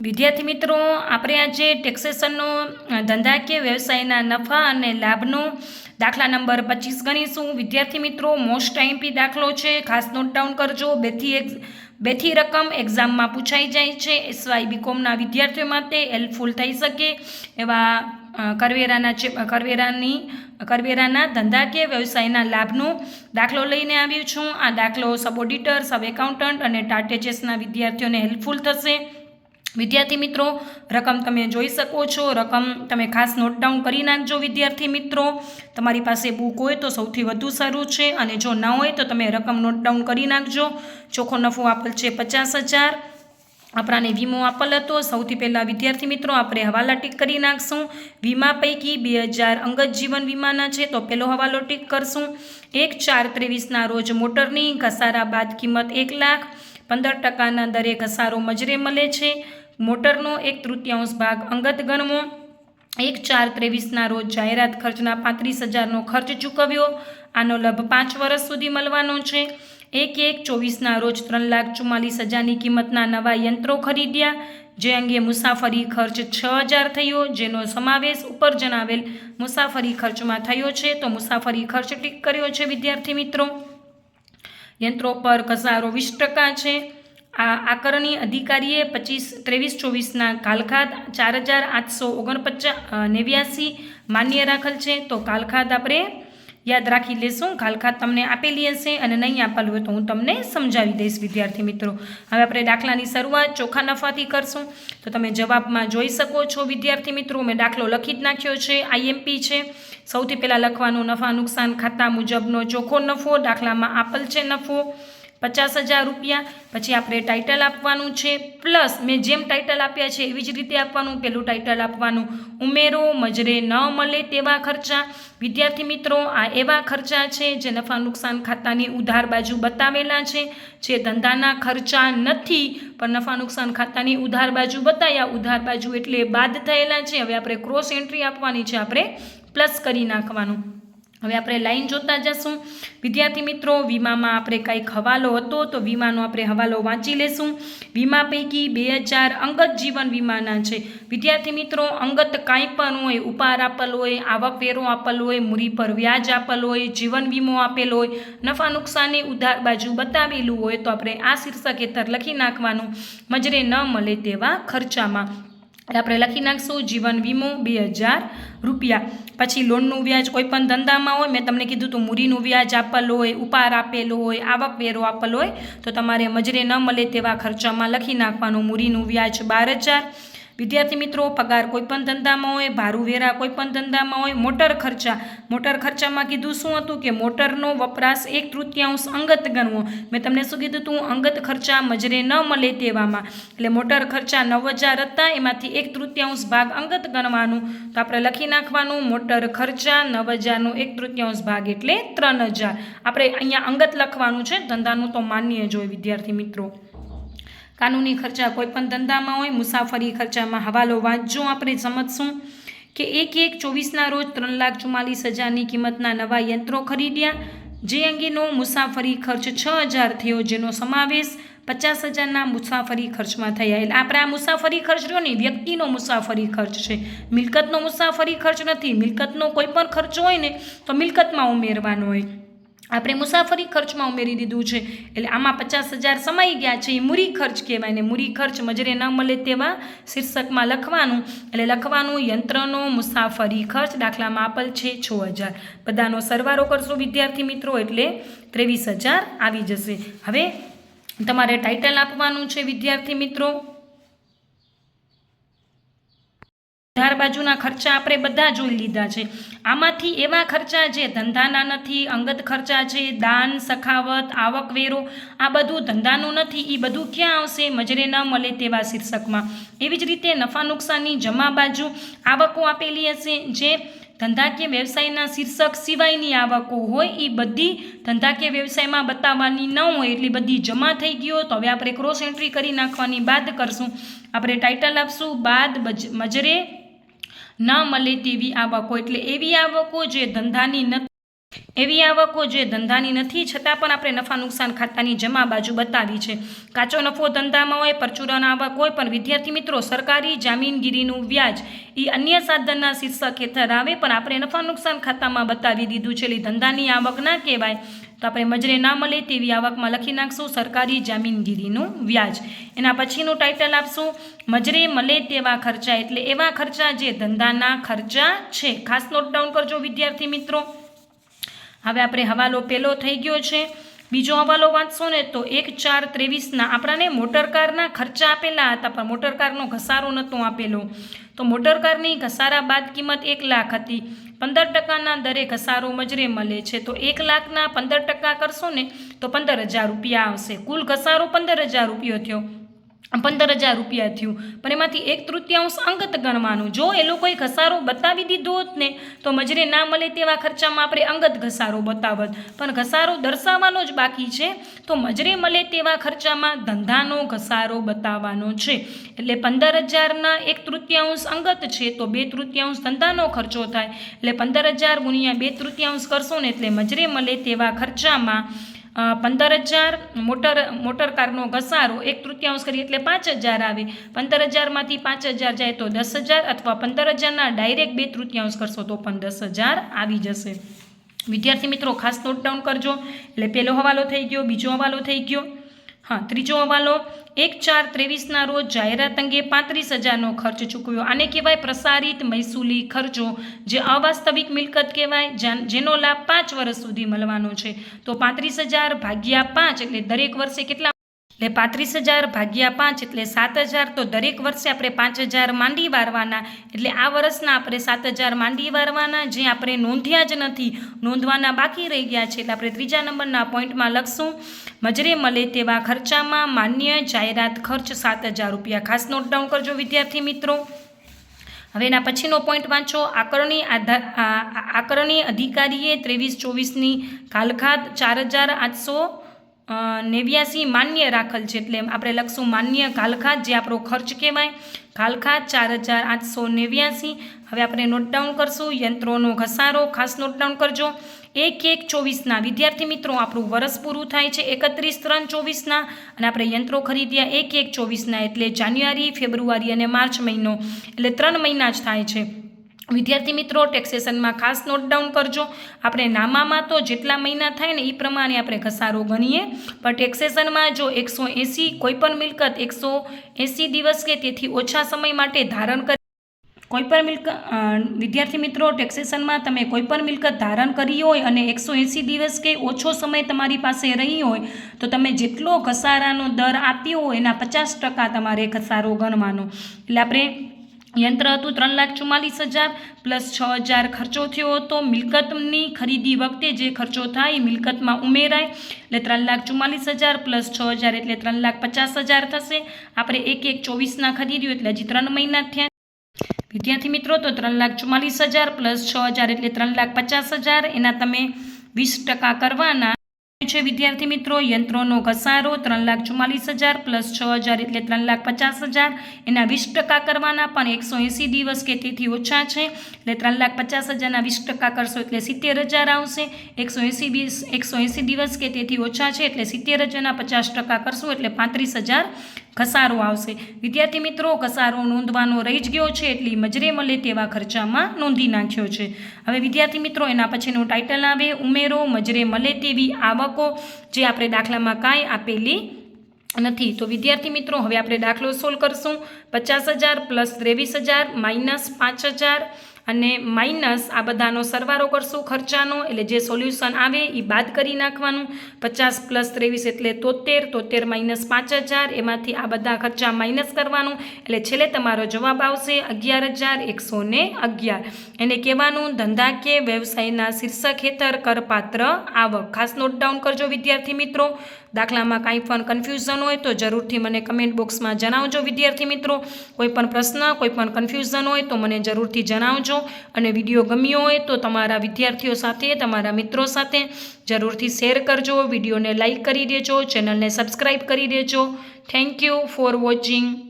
વિદ્યાર્થી મિત્રો, આપણે આજે ટેક્સેશનનો ધંધાકીય વ્યવસાયના નફા અને લાભનો દાખલા નંબર 25 ગણીશું. વિદ્યાર્થી મિત્રો, મોસ્ટ આઈએમપી દાખલો છે, ખાસ નોટ ડાઉન કરજો. બેથી રકમ એક્ઝામમાં પૂછાઈ જાય છે. એસવાય બીકોમના વિદ્યાર્થીઓ માટે હેલ્પફુલ થઈ શકે એવા કરવેરાના ધંધાકીય વ્યવસાયના લાભનો દાખલો લઈને આવ્યું છું. આ દાખલો સબ ઓડિટર, સબ એકાઉન્ટન્ટ અને ટાટેચેસના વિદ્યાર્થીઓને હેલ્પફુલ થશે. વિદ્યાર્થી મિત્રો, રકમ તમે જોઈ શકો છો. રકમ તમે ખાસ નોટ ડાઉન કરી નાખજો. વિદ્યાર્થી મિત્રો, તમારી પાસે બુક હોય તો સૌથી વધુ સારું છે, અને જો ના હોય તો તમે રકમ નોટ ડાઉન કરી નાખજો. ચોખ્ખો નફો આપેલ છે 50,000. આપણાને વીમો આપેલ હતો. સૌથી પહેલાં વિદ્યાર્થી મિત્રો આપણે હવાલા ટીક કરી નાખશું. વીમા પૈકી 2,000 અંગત જીવન વીમાના છે, તો પહેલો હવાલો ટીક કરશું. 1/4/23ના રોજ મોટરની ઘસારા બાદ કિંમત 1,00,000. 15% દરે ઘસારો મજરે મળે છે. મોટરનો 1/3 ભાગ અંગત ગણવો. 1/4/23ના રોજ જાહેરાત ખર્ચના 35,000નો ખર્ચ ચૂકવ્યો. આનો લાભ 5 વર્ષ સુધી મળવાનો છે. 1/1/24ના રોજ 3,44,000ની કિંમતના નવા યંત્રો ખરીદ્યા, જે અંગે મુસાફરી ખર્ચ 6,000 થયો, જેનો સમાવેશ ઉપર જણાવેલ મુસાફરી ખર્ચમાં થયો છે. તો મુસાફરી ખર્ચ ટીક કર્યો છે. વિદ્યાર્થી મિત્રો, યંત્રો પર ઘસારો 20% છે. આ આકારણી અધિકારીએ 23/24ના કાલખાદ 4,849 માન્ય રાખેલ છે. તો કાલખાદ આપણે યાદ રાખી લેશું. કાલખાદ તમને આપેલી હશે અને નહીં આપેલું હોય તો હું તમને સમજાવી દઈશ. વિદ્યાર્થી મિત્રો, હવે આપણે દાખલાની શરૂઆત ચોખ્ખા નફાથી કરશું. તો તમે જવાબમાં જોઈ શકો છો. વિદ્યાર્થી મિત્રો, મેં દાખલો લખી જ નાખ્યો છે. આઈએમપી છે. સૌથી પહેલાં લખવાનું નફા નુકસાન ખાતા મુજબનો ચોખ્ખો નફો. દાખલામાં આપેલ છે નફો 50,000 રૂપિયા. પછી આપણે ટાઇટલ આપવાનું છે, પ્લસ મેં જેમ ટાઇટલ આપ્યા છે એવી જ રીતે આપવાનું. પેલું ટાઇટલ આપવાનું ઉમેરો મજરે ન મળે તેવા ખર્ચા. વિદ્યાર્થી મિત્રો, આ એવા ખર્ચા છે જે નફા નુકસાન ખાતાની ઉધાર બાજુ બતાવેલા છે, જે ધંધાના ખર્ચા નથી પણ નફા નુકસાન ખાતાની ઉધાર બાજુ બતાવ્યા. ઉધાર બાજુ એટલે બાદ થયેલા છે. હવે આપણે ક્રોસ એન્ટ્રી આપવાની છે, આપણે પ્લસ કરી નાખવાનું. હવે આપણે લાઈન જોતા જશું. વિદ્યાર્થી મિત્રો, વીમામાં આપણે કંઈક હવાલો હતો તો વીમાનો આપણે હવાલો વાંચી લેશું. વીમા પૈકી 2,000 અંગત જીવન વીમાના છે. વિદ્યાર્થી મિત્રો, અંગત કાંઈ પણ હોય, ઉપહાર આપેલ હોય, આવકવેરો આપેલ હોય, મૂડી પર વ્યાજ આપેલ હોય, જીવન વીમો આપેલ હોય, નફા નુકસાનની ઉધાર બાજુ બતાવેલું હોય, તો આપણે આ શીર્ષક હેઠળ લખી નાખવાનું મજરે ન મળે તેવા ખર્ચામાં. આપણે લખી નાખશું જીવન વીમો 2,000 રૂપિયા. પછી લોનનું વ્યાજ કોઈ પણ ધંધામાં હોય, મેં તમને કીધું તો મૂડીનું વ્યાજ આપેલ હોય, ઉપહાર આપેલો હોય, આવકવેરો આપેલ હોય, તો તમારે મજરે ન મળે તેવા ખર્ચામાં લખી નાખવાનું મૂડીનું વ્યાજ 12,000. વિદ્યાર્થી મિત્રો, પગાર કોઈ પણ ધંધામાં હોય, ભાડું વેરા કોઈ પણ ધંધામાં હોય. મોટર ખર્ચામાં કીધું શું હતું કે મોટરનો વપરાશ 1/3 અંગત ગણવો. મેં તમને શું કીધું હતું? અંગત ખર્ચા મજરે ન મળે તેવામાં. એટલે મોટર ખર્ચા 9,000 હતા, એમાંથી 1/3 ભાગ અંગત ગણવાનું. તો આપણે લખી નાખવાનું મોટર ખર્ચા 9,000નો 1/3 ભાગ એટલે 3,000. આપણે અહીંયા અંગત લખવાનું છે, ધંધાનું તો માન્ય જ હોય. વિદ્યાર્થી મિત્રો, કાનૂની ખર્ચા કોઈ પણ ધંધામાં હોય. મુસાફરી ખર્ચામાં હવાલો વાંચજો. આપણે સમજશું કે 1/1/24ના રોજ 3,44,000ની કિંમતના નવા યંત્રો ખરીદ્યા, જે અંગેનો મુસાફરી ખર્ચ 6,000 થયો, જેનો સમાવેશ 50,000ના મુસાફરી ખર્ચમાં થયા. એટલે આપણે આ મુસાફરી ખર્ચ રહ્યો ને, વ્યક્તિનો મુસાફરી ખર્ચ છે, મિલકતનો મુસાફરી ખર્ચ નથી. મિલકતનો કોઈ પણ ખર્ચ હોય ને તો મિલકતમાં ઉમેરવાનો હોય. આપણે મુસાફરી ખર્ચમાં ઉમેરી દીધું છે, એટલે આમાં 50,000 સમાઈ ગયા છે. એ મૂડી ખર્ચ કહેવાય ને. મૂડી ખર્ચ મજરે ન મળે તેવા શીર્ષકમાં લખવાનું. એટલે લખવાનું યંત્રનો મુસાફરી ખર્ચ. દાખલામાં આપેલ છે 6,000. બધાનો સરવાળો કરશો વિદ્યાર્થી મિત્રો, એટલે 23,000 આવી જશે. હવે તમારે ટાઇટલ આપવાનું છે. વિદ્યાર્થી મિત્રો, ઉધાર બાજુના ખર્ચા આપણે બધા જોઈ લીધા છે. આમાંથી એવા ખર્ચા જે ધંધાના નથી, અંગત ખર્ચા છે, દાન, સખાવત, આવકવેરો, આ બધું ધંધાનું નથી. એ બધું ક્યાં આવશે? મજરે ન મળે તેવા શીર્ષકમાં. એવી જ રીતે નફા નુકસાનની જમા બાજુ આવકો આપેલી હશે, જે ધંધાકીય વ્યવસાયના શીર્ષક સિવાયની આવકો હોય, એ બધી ધંધાકીય વ્યવસાયમાં બતાવવાની ન હોય. એટલી બધી જમા થઈ ગયો. તો હવે આપણે ક્રોસ એન્ટ્રી કરી નાખવાની, બાદ કરશું. આપણે ટાઇટલ આપશું બાદ મજરે ન મળે તેવી આવકો. એટલે એવી આવકો જે ધંધાની નથી. એવી આવકો જે ધંધાની નથી છતાં પણ આપણે નફા નુકસાન ખાતાની જમા બાજુ બતાવી છે. કાચો નફો ધંધામાં હોય, પરચુરણ આવક હોય, પણ વિદ્યાર્થી મિત્રો સરકારી જામીનગીરીનું વ્યાજ એ અન્ય સાધનના શીર્ષક હેઠળ આવે, પણ આપણે નફા નુકસાન ખાતામાં બતાવી દીધું છે. એટલે ધંધાની આવક ના કહેવાય, તો આપણે મજરે ના મળે તેવી આવકમાં લખી નાખશું સરકારી જામીનગીરીનું વ્યાજ. એના પછીનું ટાઇટલ આપશું મજરે મળે તેવા ખર્ચા, એટલે એવા ખર્ચા જે ધંધાના ખર્ચા છે. ખાસ નોટ ડાઉન કરજો વિદ્યાર્થી મિત્રો. હવે આપણે હવાલો પહેલો થઈ ગયો છે. બીજો હવાલો વાંચશો ને તો 1/4/23 આપણાને મોટરકારના ખર્ચા આપેલા હતા, પણ મોટરકારનો ઘસારો નહોતો આપેલો. તો મોટરકારની ઘસારા બાદ કિંમત 1 લાખ હતી. 15% દરે ઘસારો મજરે મળે છે. તો 1 લાખના 15% કરશો ને તો 15,000 રૂપિયા આવશે. કુલ ઘસારો 15,000 રૂપિયો થયો, 15,000 રૂપિયા થયું, પણ એમાંથી 1/3 અંગત ગણવાનું. જો એ લોકોએ ઘસારો બતાવી દીધો હોત ને તો મજરે ના મળે તેવા ખર્ચામાં આપણે અંગત ઘસારો બતાવત, પણ ઘસારો દર્શાવવાનો જ બાકી છે. તો મજરે મળે તેવા ખર્ચામાં ધંધાનો ઘસારો બતાવવાનો છે. એટલે 15,000ના 1/3 અંગત છે, તો 2/3 ધંધાનો ખર્ચો થાય. એટલે 15,000 ગુણ્યા 2/3 કરશો ને એટલે મજરે મળે તેવા ખર્ચામાં 15,000 મોટરકારનો ઘસારો 1/3 કરીએ એટલે 5,000 આવે. 15,000માંથી 5,000 જાય તો 10,000, અથવા 15,000ના ડાયરેક્ટ 2/3 કરશો તો પણ 10,000 આવી જશે. વિદ્યાર્થી મિત્રો ખાસ નોટ ડાઉન કરજો. એટલે પહેલો હવાલો થઈ ગયો, બીજો હવાલો થઈ ગયો. હા, ત્રીજો હવાલો 1/4/23 રોજ જાહેરાત અંગે 35,000નો ખર્ચ ચૂકવ્યો. આને કહેવાય પ્રસારિત મહેસૂલી ખર્ચો, જે અવાસ્તવિક મિલકત કહેવાય, જેનો લાભ 5 વર્ષ સુધી મળવાનો છે. તો 35,000 ભાગ્યા 5 એટલે દરેક વર્ષે કેટલા, એટલે 35,000 ભાગ્યા 5 એટલે 7,000. તો દરેક વર્ષે આપણે 5,000 માંડી વારવાના. એટલે આ વર્ષના આપણે 7,000 માંડી વારવાના, જે આપણે નોંધ્યા જ નથી, નોંધવાના બાકી રહી ગયા છે. એટલે આપણે ત્રીજા નંબરના પોઈન્ટમાં લખશું મજરે મળે તેવા ખર્ચામાં માન્ય જાહેરાત ખર્ચ 7,000 રૂપિયા. ખાસ નોટ ડાઉન કરજો વિદ્યાર્થી મિત્રો. હવે એના પછીનો પોઈન્ટ વાંચો. આકરણી અધિકારીએ 23-24ની કાલખાદ 4,889 માન્ય રાખેલ છે. એટલે આપણે લખશું માન્ય કાલખાદ, જે આપણો ખર્ચ કહેવાય. કાલખાદ 4,889. હવે આપણે નોટ ડાઉન કરશું યંત્રોનો ઘસારો. ખાસ નોટ ડાઉન કરજો. 1/1/24 વિદ્યાર્થી મિત્રો આપણું વર્ષ પૂરું થાય છે 31/3/24 અને આપણે યંત્રો ખરીદ્યા 1/1/24 એટલે જાન્યુઆરી, ફેબ્રુઆરી અને માર્ચ મહિનો, એટલે 3 મહિના જ થાય છે. વિદ્યાર્થી મિત્રો ટેક્સેશનમાં ખાસ નોટ ડાઉન કરજો. આપણે નામામાં તો જેટલા મહિના થાય ને એ પ્રમાણે આપણે ઘસારો ગણીએ, પણ ટેક્સેશનમાં જો 180 કોઈપણ મિલકત 180 દિવસ કે તેથી ઓછા સમય માટે ધારણ કરી, કોઈપણ મિલકત વિદ્યાર્થી મિત્રો ટેક્સેશનમાં તમે કોઈપણ મિલકત ધારણ કરી હોય અને 180 દિવસ કે ઓછો સમય તમારી પાસે રહી હોય તો તમે જેટલો ઘસારાનો દર આપ્યો હોય એના 50% તમારે ઘસારો ગણવાનો. એટલે આપણે યંત્ર હતું 3,44,000 પ્લસ 6,000 ખર્ચો થયો હતો. મિલકતની ખરીદી વખતે જે ખર્ચો થાય એ મિલકતમાં ઉમેરાય, એટલે 3,44,000 પ્લસ 6,000 એટલે 3,50,000 થશે. આપણે 1/1/24 ખરીદ્યું એટલે હજી 3 મહિના થયા વિદ્યાર્થી મિત્રો. તો 3,44,000 પ્લસ 6,000 એટલે 3,50,000. એના તમે 20% કરવાના છે વિદ્યાર્થી મિત્રો. યંત્રોનો ઘસારો 3,44,000 પ્લસ 6,000 એટલે 3,50,000. એના 20% કરવાના, પણ 180 દિવસ કે તેથી ઓછા છે, એટલે 3,50,000ના 20% કરશો એટલે 70,000 આવશે. 180 દિવસ કે તેથી ઓછા છે એટલે 70,000ના 50% કરશું એટલે 35,000 ઘસારો આવશે. વિદ્યાર્થી મિત્રો ઘસારો નોંધવાનો રહી જ ગયો છે, એટલે મજરે મળે તેવા ખર્ચામાં નોંધી નાખ્યો છે. હવે વિદ્યાર્થી મિત્રો એના પછીનું ટાઇટલ આવે ઉમેરો મજરે મળે તેવી આવકો, જે આપણે દાખલામાં કાંઈ આપેલી નથી. તો વિદ્યાર્થી મિત્રો હવે આપણે દાખલો સોલ્વ કરશું. 50,000 પ્લસ 23,000 માઇનસ 5,000 અને માઇનસ આ બધાનો સરવાળો કરશું ખર્ચાનો, એટલે જે સોલ્યુશન આવે એ બાદ કરી નાખવાનું. 50 પ્લસ 23 એટલે 73 માઇનસ 5,000, એમાંથી આ બધા ખર્ચા માઇનસ કરવાનું, એટલે છેલ્લે તમારો જવાબ આવશે 11,111. એને કહેવાનું ધંધા કે વ્યવસાયના શીર્ષક હેઠળ કરપાત્ર આવક. ખાસ નોટ ડાઉન કરજો વિદ્યાર્થી મિત્રો. દાખલામાં કાંઈ પણ કન્ફ્યુઝન હોય તો જરૂરથી મને કમેન્ટ બોક્સમાં જણાવજો વિદ્યાર્થી મિત્રો. કોઈ પણ પ્રશ્ન, કોઈ પણ કન્ફ્યુઝન હોય તો મને જરૂરથી જણાવજો. અને વિડીયો ગમ્યો હોય તો તમારા વિદ્યાર્થીઓ સાથે, તમારા મિત્રો સાથે જરૂરથી શેર કરજો. વિડીયોને લાઈક કરી દેજો, ચેનલને સબસ્ક્રાઈબ કરી દેજો. Thank you for watching.